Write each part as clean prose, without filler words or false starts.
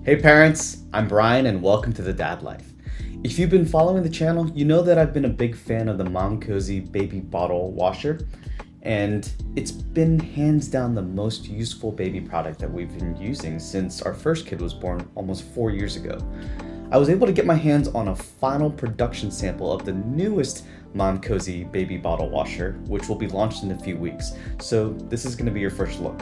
Hey parents, I'm Brian and welcome to The Dad Life. If you've been following the channel, you know that I've been a big fan of the Momcozy baby bottle washer, and it's been hands down the most useful baby product that we've been using since our first kid was born almost 4 years ago. I was able to get my hands on a final production sample of the newest Momcozy baby bottle washer, which will be launched in a few weeks, so this is going to be your first look.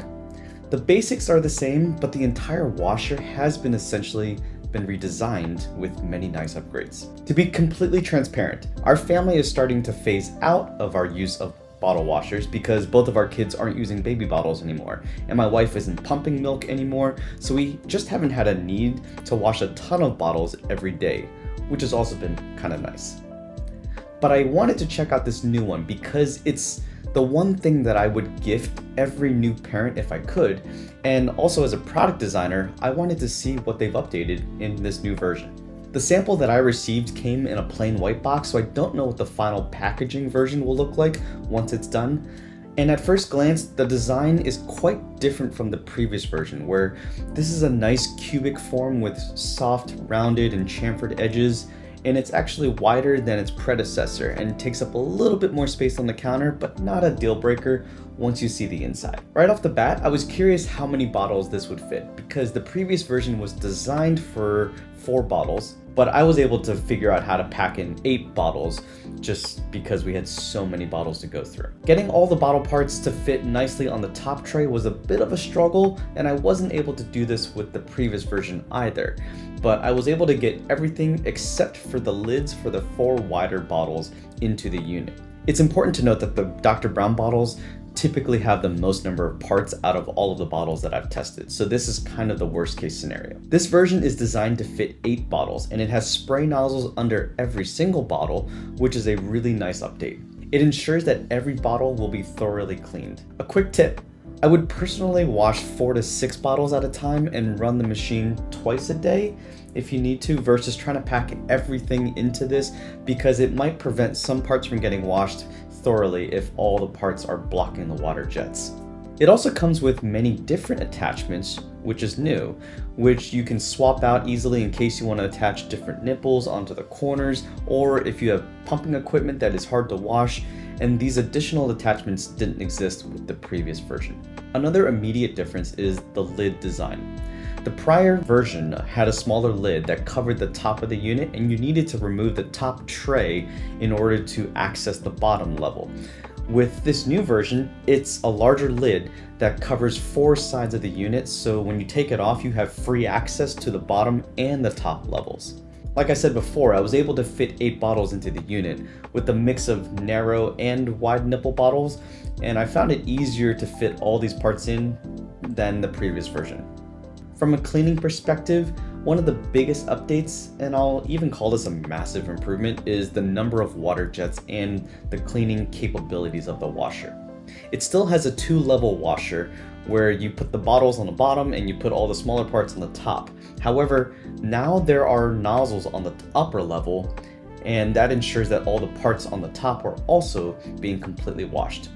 The basics are the same, but the entire washer has been essentially redesigned with many nice upgrades. To be completely transparent, our family is starting to phase out of our use of bottle washers because both of our kids aren't using baby bottles anymore, and my wife isn't pumping milk anymore, so we just haven't had a need to wash a ton of bottles every day, which has also been kind of nice. But I wanted to check out this new one because it's the one thing that I would gift every new parent if I could, and also as a product designer, I wanted to see what they've updated in this new version. The sample that I received came in a plain white box, so I don't know what the final packaging version will look like once it's done. And at first glance, the design is quite different from the previous version, where this is a nice cubic form with soft, rounded, and chamfered edges, and it's actually wider than its predecessor and takes up a little bit more space on the counter, but not a deal breaker once you see the inside. Right off the bat, I was curious how many bottles this would fit because the previous version was designed for 4 bottles, but I was able to figure out how to pack in 8 bottles just because we had so many bottles to go through. Getting all the bottle parts to fit nicely on the top tray was a bit of a struggle, and I wasn't able to do this with the previous version either, but I was able to get everything except for the lids for the 4 wider bottles into the unit. It's important to note that the Dr. Brown bottles typically have the most number of parts out of all of the bottles that I've tested, so this is kind of the worst case scenario. This version is designed to fit 8 bottles, and it has spray nozzles under every single bottle, which is a really nice update. It ensures that every bottle will be thoroughly cleaned. A quick tip: I would personally wash 4 to 6 bottles at a time and run the machine twice a day if you need to, versus trying to pack everything into this because it might prevent some parts from getting washed thoroughly if all the parts are blocking the water jets. It also comes with many different attachments, which is new, which you can swap out easily in case you want to attach different nipples onto the corners, or if you have pumping equipment that is hard to wash, and these additional attachments didn't exist with the previous version. Another immediate difference is the lid design. The prior version had a smaller lid that covered the top of the unit, and you needed to remove the top tray in order to access the bottom level. With this new version, it's a larger lid that covers 4 sides of the unit, so when you take it off, you have free access to the bottom and the top levels. Like I said before, I was able to fit 8 bottles into the unit with a mix of narrow and wide nipple bottles, and I found it easier to fit all these parts in than the previous version. From a cleaning perspective, one of the biggest updates, and I'll even call this a massive improvement, is the number of water jets and the cleaning capabilities of the washer. It still has a 2-level washer where you put the bottles on the bottom and you put all the smaller parts on the top. However, now there are nozzles on the upper level, and that ensures that all the parts on the top are also being completely washed.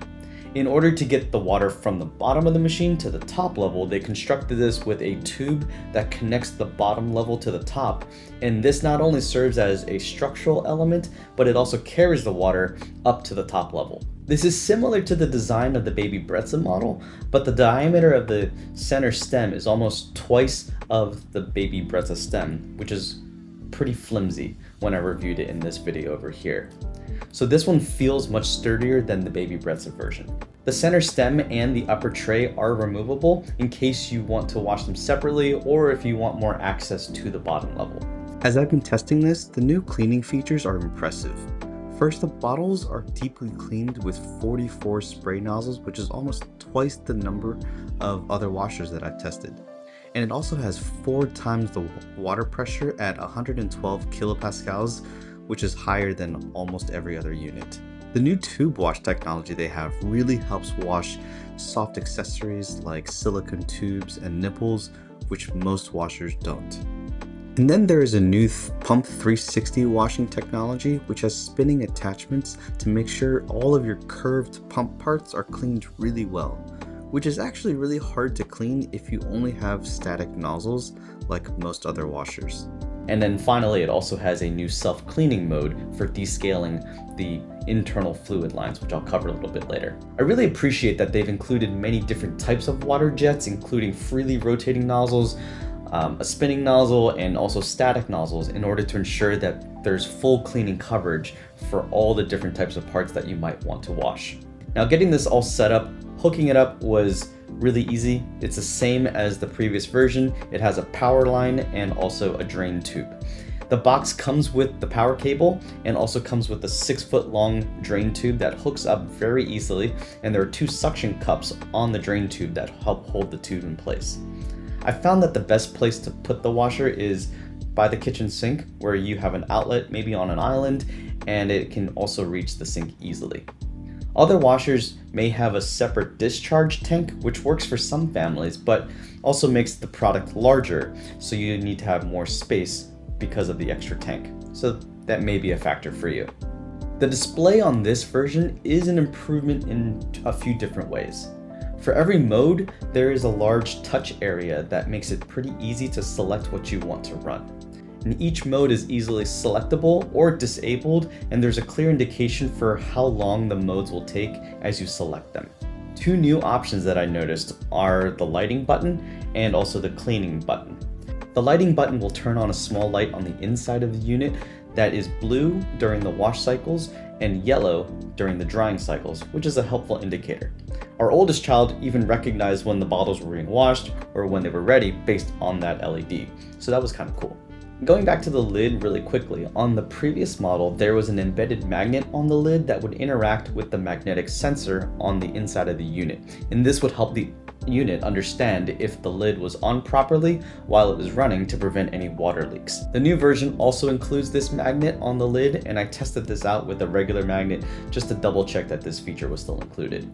In order to get the water from the bottom of the machine to the top level, they constructed this with a tube that connects the bottom level to the top, and this not only serves as a structural element, but it also carries the water up to the top level. This is similar to the design of the Baby Brezza model, but the diameter of the center stem is almost twice of the Baby Brezza stem, which is pretty flimsy when I reviewed it in this video over here. So this one feels much sturdier than the Baby Brezza version. The center stem and the upper tray are removable in case you want to wash them separately or if you want more access to the bottom level. As I've been testing this, the new cleaning features are impressive. First, the bottles are deeply cleaned with 44 spray nozzles, which is almost twice the number of other washers that I've tested. And it also has 4 times the water pressure at 112 kilopascals, which is higher than almost every other unit. The new TubeWash technology they have really helps wash soft accessories like silicone tubes and nipples, which most washers don't. And then there is a new Pump 360 washing technology, which has spinning attachments to make sure all of your curved pump parts are cleaned really well, which is actually really hard to clean if you only have static nozzles like most other washers. And then finally, it also has a new self-cleaning mode for descaling the internal fluid lines, which I'll cover a little bit later. I really appreciate that they've included many different types of water jets, including freely rotating nozzles, a spinning nozzle, and also static nozzles in order to ensure that there's full cleaning coverage for all the different types of parts that you might want to wash. Now, getting this all set up, hooking it up was really easy. It's the same as the previous version. It has a power line and also a drain tube. The box comes with the power cable and also comes with a 6-foot long drain tube that hooks up very easily, and there are 2 suction cups on the drain tube that help hold the tube in place. I found that the best place to put the washer is by the kitchen sink, where you have an outlet maybe on an island, and it can also reach the sink easily. Other washers may have a separate discharge tank, which works for some families, but also makes the product larger, so you need to have more space because of the extra tank. So that may be a factor for you. The display on this version is an improvement in a few different ways. For every mode, there is a large touch area that makes it pretty easy to select what you want to run. And each mode is easily selectable or disabled, and there's a clear indication for how long the modes will take as you select them. 2 new options that I noticed are the lighting button and also the cleaning button. The lighting button will turn on a small light on the inside of the unit that is blue during the wash cycles and yellow during the drying cycles, which is a helpful indicator. Our oldest child even recognized when the bottles were being washed or when they were ready based on that LED, so that was kind of cool. Going back to the lid really quickly, on the previous model there was an embedded magnet on the lid that would interact with the magnetic sensor on the inside of the unit, and this would help the unit understand if the lid was on properly while it was running to prevent any water leaks. The new version also includes this magnet on the lid, and I tested this out with a regular magnet just to double check that this feature was still included.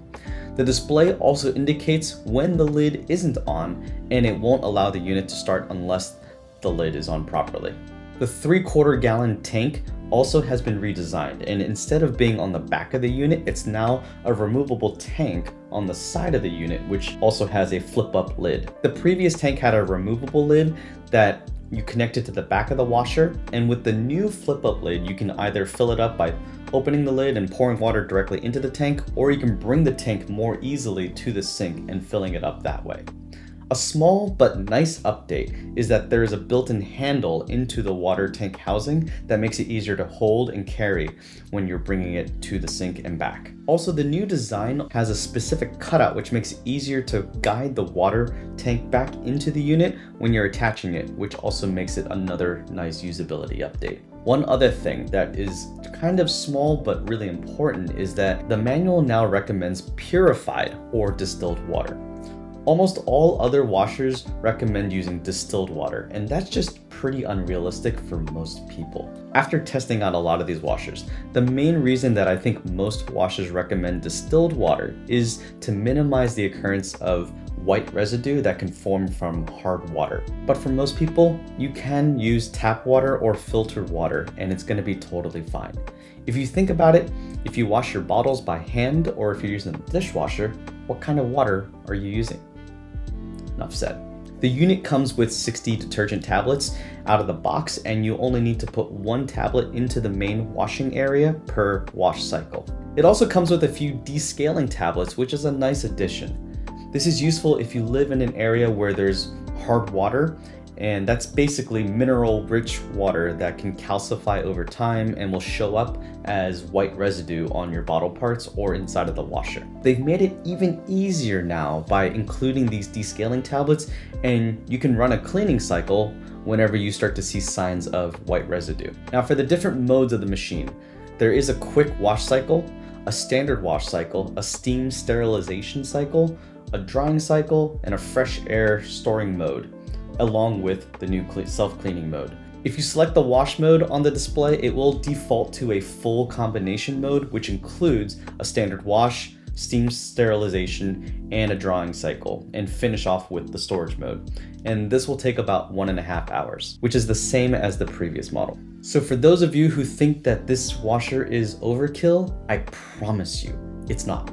The display also indicates when the lid isn't on, and it won't allow the unit to start unless the lid is on properly. The 3/4 gallon tank also has been redesigned, and instead of being on the back of the unit, it's now a removable tank on the side of the unit, which also has a flip-up lid. The previous tank had a removable lid that you connected to the back of the washer, and with the new flip-up lid, you can either fill it up by opening the lid and pouring water directly into the tank, or you can bring the tank more easily to the sink and filling it up that way. A small but nice update is that there is a built-in handle into the water tank housing that makes it easier to hold and carry when you're bringing it to the sink and back. Also, the new design has a specific cutout which makes it easier to guide the water tank back into the unit when you're attaching it, which also makes it another nice usability update. One other thing that is kind of small but really important is that the manual now recommends purified or distilled water. Almost all other washers recommend using distilled water, and that's just pretty unrealistic for most people. After testing out a lot of these washers, the main reason that I think most washers recommend distilled water is to minimize the occurrence of white residue that can form from hard water. But for most people, you can use tap water or filtered water, and it's going to be totally fine. If you think about it, if you wash your bottles by hand or if you're using a dishwasher, what kind of water are you using? Enough said. The unit comes with 60 detergent tablets out of the box, and you only need to put 1 tablet into the main washing area per wash cycle. It also comes with a few descaling tablets, which is a nice addition. This is useful if you live in an area where there's hard water, and that's basically mineral-rich water that can calcify over time and will show up as white residue on your bottle parts or inside of the washer. They've made it even easier now by including these descaling tablets, and you can run a cleaning cycle whenever you start to see signs of white residue. Now, for the different modes of the machine, there is a quick wash cycle, a standard wash cycle, a steam sterilization cycle, a drying cycle, and a fresh air storing mode, along with the new self-cleaning mode. If you select the wash mode on the display, it will default to a full combination mode, which includes a standard wash, steam sterilization, and a drying cycle, and finish off with the storage mode. And this will take about 1.5 hours, which is the same as the previous model. So for those of you who think that this washer is overkill, I promise you, it's not.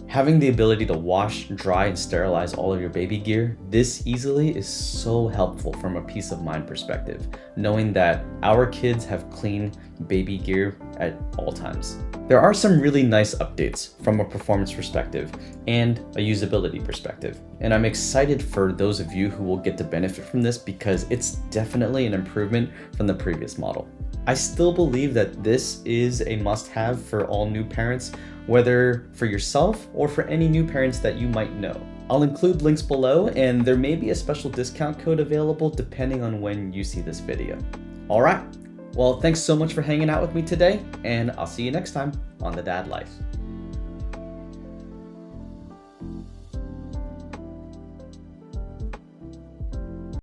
Having the ability to wash, dry, and sterilize all of your baby gear this easily is so helpful from a peace of mind perspective, knowing that our kids have clean baby gear at all times. There are some really nice updates from a performance perspective and a usability perspective, and I'm excited for those of you who will get to benefit from this because it's definitely an improvement from the previous model. I still believe that this is a must-have for all new parents, whether for yourself or for any new parents that you might know. I'll include links below, and there may be a special discount code available depending on when you see this video. All right, well, thanks so much for hanging out with me today, and I'll see you next time on The Dad Life.